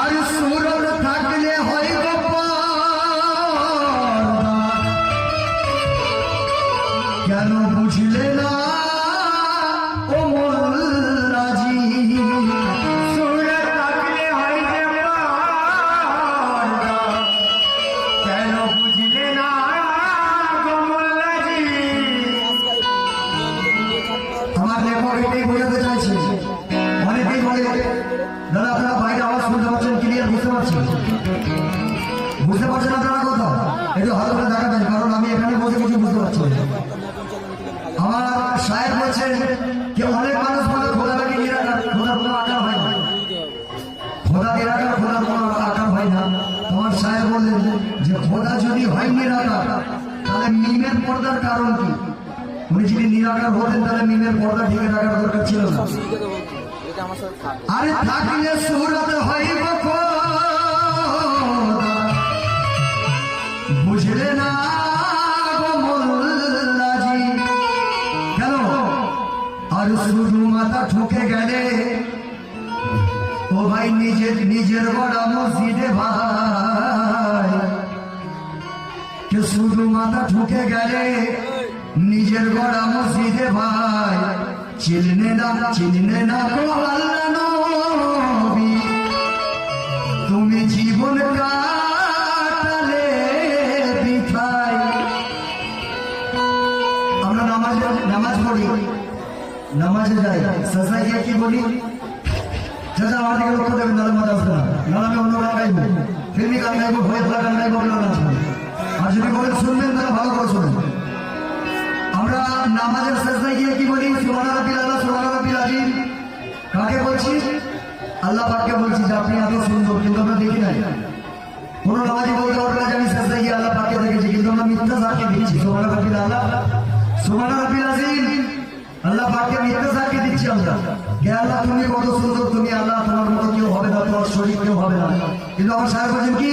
আর সুরত থাকলে হয় কেন বুঝলে না ও মোল্লাজি সুরত থাকলে হয় কেন বুঝলে না গো মোল্লাজি আমার লেখক এটাই বোঝাতে চাইছে অনেকেই বলে দাদা আপনারা বাইরে আওয়াজ শুনতে পাচ্ছেন ক্লিয়ার বুঝতে পারছেন আপনারা কথা একটু ভালো করে দেখাবেন কারণ আমি এখানে বসে কিছু বুঝতে পারছি আমার সাহেব বলছেন যে অনেক মানুষ বলে খোদা নাকি নিরাকার খোদার কোনো আকার হয় না খোদা নিরাকার খোদার কোনো আকার হয় না আমার সাহেব বললেন যে খোদা যদি হয় নিরাকার তাহলে মিমের পর্দার কারণ কি উনি যদি নিরাকার হতেন তাহলে মিমের পর্দা ঢেকে রাখার দরকার ছিল না আরে থাকলে সুরত হইব বুঝলে না গো মোল্লাজি কেন আর শুধু মাথা ঠুকে গেলে ও ভাই নিজের বড় মসজিদে ভাই কে শুধু মাথা ঠুকে গেলে নিজের বড় মসজিদে ভাই চিনলে না গো আল্লাহ নবী তুমি জীবন কাটালে বিথায় আমরা নামাজ পড়ি নামাজে যাই সাজা গিয়ে কি বলি চাচা আমার দিকে লক্ষ্য দেবেন নাহলে মাথা আসবে না নাহলে আমি অন্য গান গাইবো ফিল্মি গান গাইবো ভয়ে ফেলা গান গাইবো আপনারা নাচবেন আর যদি বলেন শুনবেন তাহলে ভালো করে শুনেন আমরা নামাজের সাজদায় গিয়ে কি বলি সুবহান রাব্বিল আলা সুবহান রাব্বিল আযীম কাকে বলছি আল্লাহ পাককে বলছি যে আপনি এত সুন্দর কিন্তু আমরা দেখি নাই কোন নামাজি বলতে পারবে না যে আমি সাজদায় গিয়ে আল্লাহ পাককে দেখেছি কিন্তু আমরা মিথ্যা সাক্ষী দিচ্ছি সুবহান রাব্বিল আলা সুবহান রাব্বিল আযীম আল্লাহ পাককে মিথ্যা সাক্ষী দিচ্ছি আমরা কে আল্লাহ তুমি কত সুন্দর তুমি আল্লাহ তোমার মতো কেউ হবে না তোমার শরীর কেউ হবে না কিন্তু আমার সাহেব বলছেন কি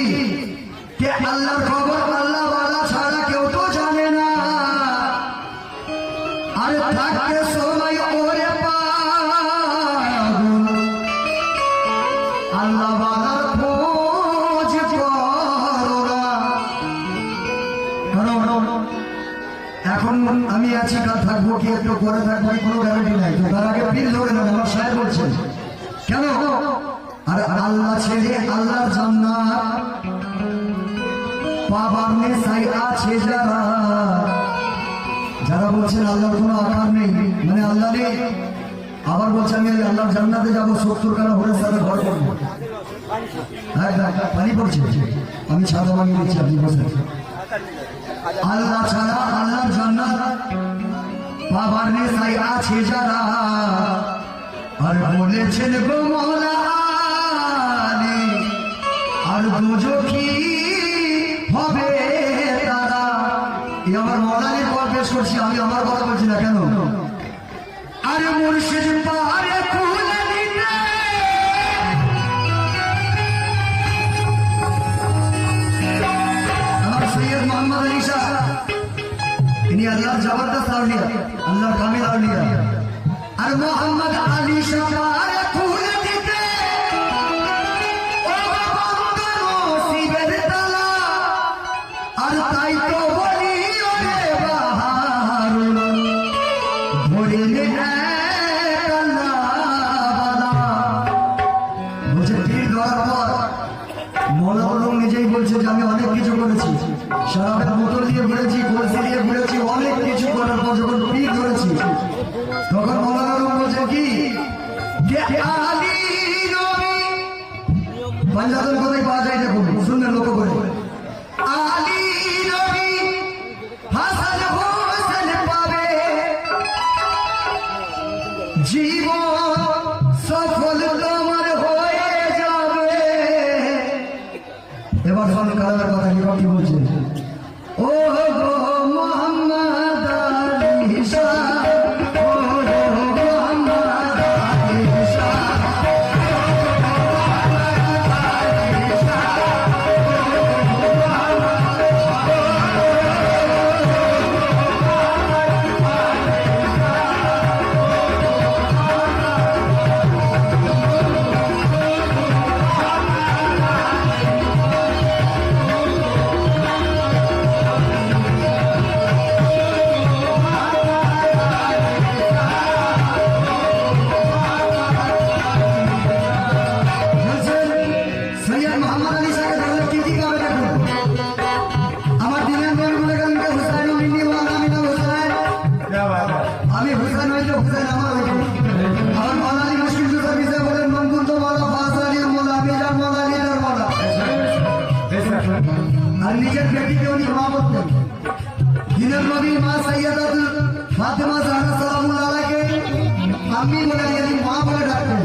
কে আল্লাহর খবর আল্লাহ ওয়ালা ছাড়া কেউ তো জানে না আর থাকতে সময় ওরে পাগল আল্লাহ ওয়ালার খোঁজ করোনা কারণ এখন আমি আছি কাল থাকবো কি একটু করে থাকবো কোনো গ্যারান্টি নাই তো তার আগে ফিল ধরে না আমার সাহেব বলছেন কেন আর আল্লাহ ছেড়ে আল্লাহর জান্নাত পাবার নেশায় আছে যারা বলছেন আল্লাহর কোনো আকার নেই মানে আল্লাহ নেই আবার বলছে আমি আল্লাহর জান্নাতে যাবো 70 কানা হলে সাথে ঘর করবো পানি পড়ছে আমি ছাদা বানিয়ে দিচ্ছি আপনি বসে আল্লাহ ছাড়া আল্লাহর জান্নাত পাবার নেশায় আছে যারা আর বলেছেন গো মওলা আলী আর দুজখী হবে তারা এই আমার মৌলানির পর পেশ করছি আমি আমার কথা বলছি না কেন আরে মুর্শিদ পারে খুলে দিতে আমার সৈয়দ মোহাম্মদ আলী শাহ তিনি আল্লাহর জবরদস্ত আউলিয়া আল্লাহর কামিল আউলিয়া আর মোহাম্মদ আলী শাহ পারে খুলে দিতে আর তাই তো বলি ওরে বাহারুল ধরিলে বলছে পীর ধরার পর মৌলা আলম নিজেই বলছে যে আমি অনেক কিছু করেছি সারাবের বোতল দিয়ে ঘুরেছি কলসি দিয়ে ঘুরেছি অনেক কিছু করার পর যখন পীর ধরেছি তখন মৌলা আলম বলছে কি আলী নবী পাঞ্জাবের কোথায় পাওয়া যায় দেখুন শুনলেন লক্ষ্য করে আলী নবী হাসান হোসেন পাবে জীবন সফল তোমার হয়ে যাবে এবার শোনো কালার কথা কি বলছে ও গো মোহাম্মদ আলী শাহ আর নিজের বেটিকে উনি মা বলতেন। দিনের নবী মা সৈয়দাত ফাতেমা জাহরা সালামুল্লাহ আলাইকে আম্মি বলে ইয়ানি মা বলে ডাকতেন।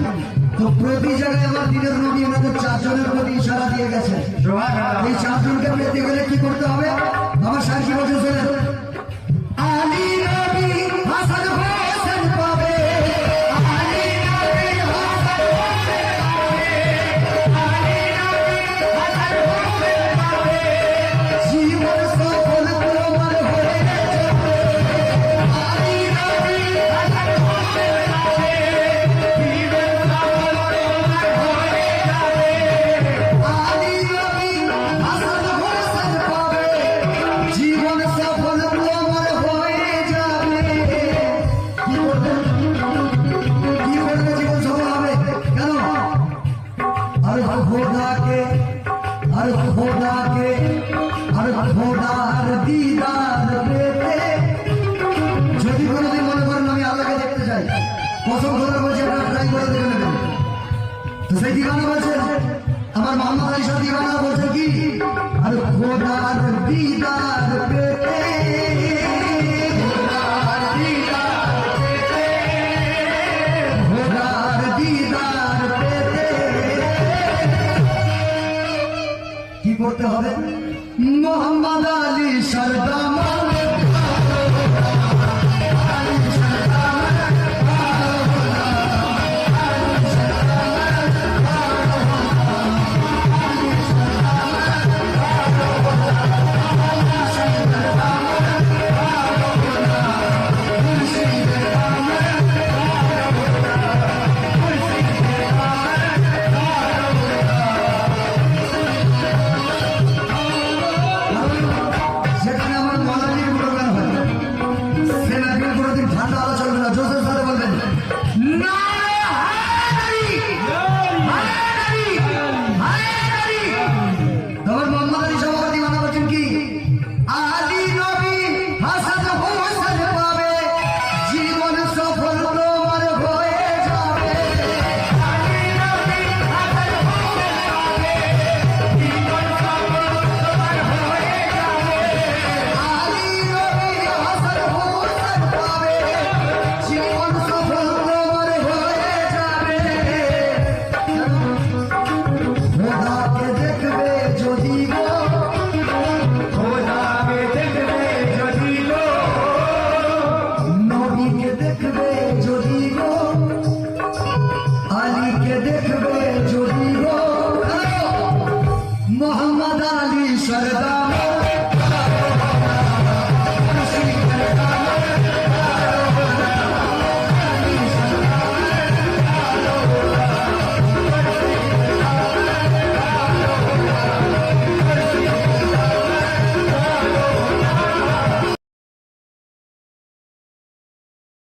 তো প্রতি জায়গায় আমার দিনের নবী আমাদের চারজনের প্রতি ইশারা দিয়ে গেছে। এই চারজনকে পেতে গেলে কি করতে হবে? আমার স্যার কি বলছেন শোনেন। আলী নবী হাসান হোসেন পাবে, আলী নবী হাসান হোসেন পাবে, আলী নবী হাসান হোসেন পাবে, জীবন সফল তোমার হয়ে যাবে। আলী নবী হাসান হোসেন পাবে, জীবন সফল তোমার হয়ে যাবে। আলী নবী হাসান হোসেন পাবে, জীবন সফল তোমার হয়ে যাবে। কি করবে? কি করবে জীবন সফল হবে? কেন? আর খোদাকে, আর খোদাকে, আর খোদার দিদার পেতে যদি কোনোদিন মনে করেন আমি আল্লাহকে দেখতে চাই, কসম খোদা বলছে আপনারা ট্রাই করে দেখে নেবেন। তো সেই দিবানা বলছেন, আমার মোহাম্মদ আলী শাহ দিবানা বলছেন কি? আর খোদার দিদার পেতে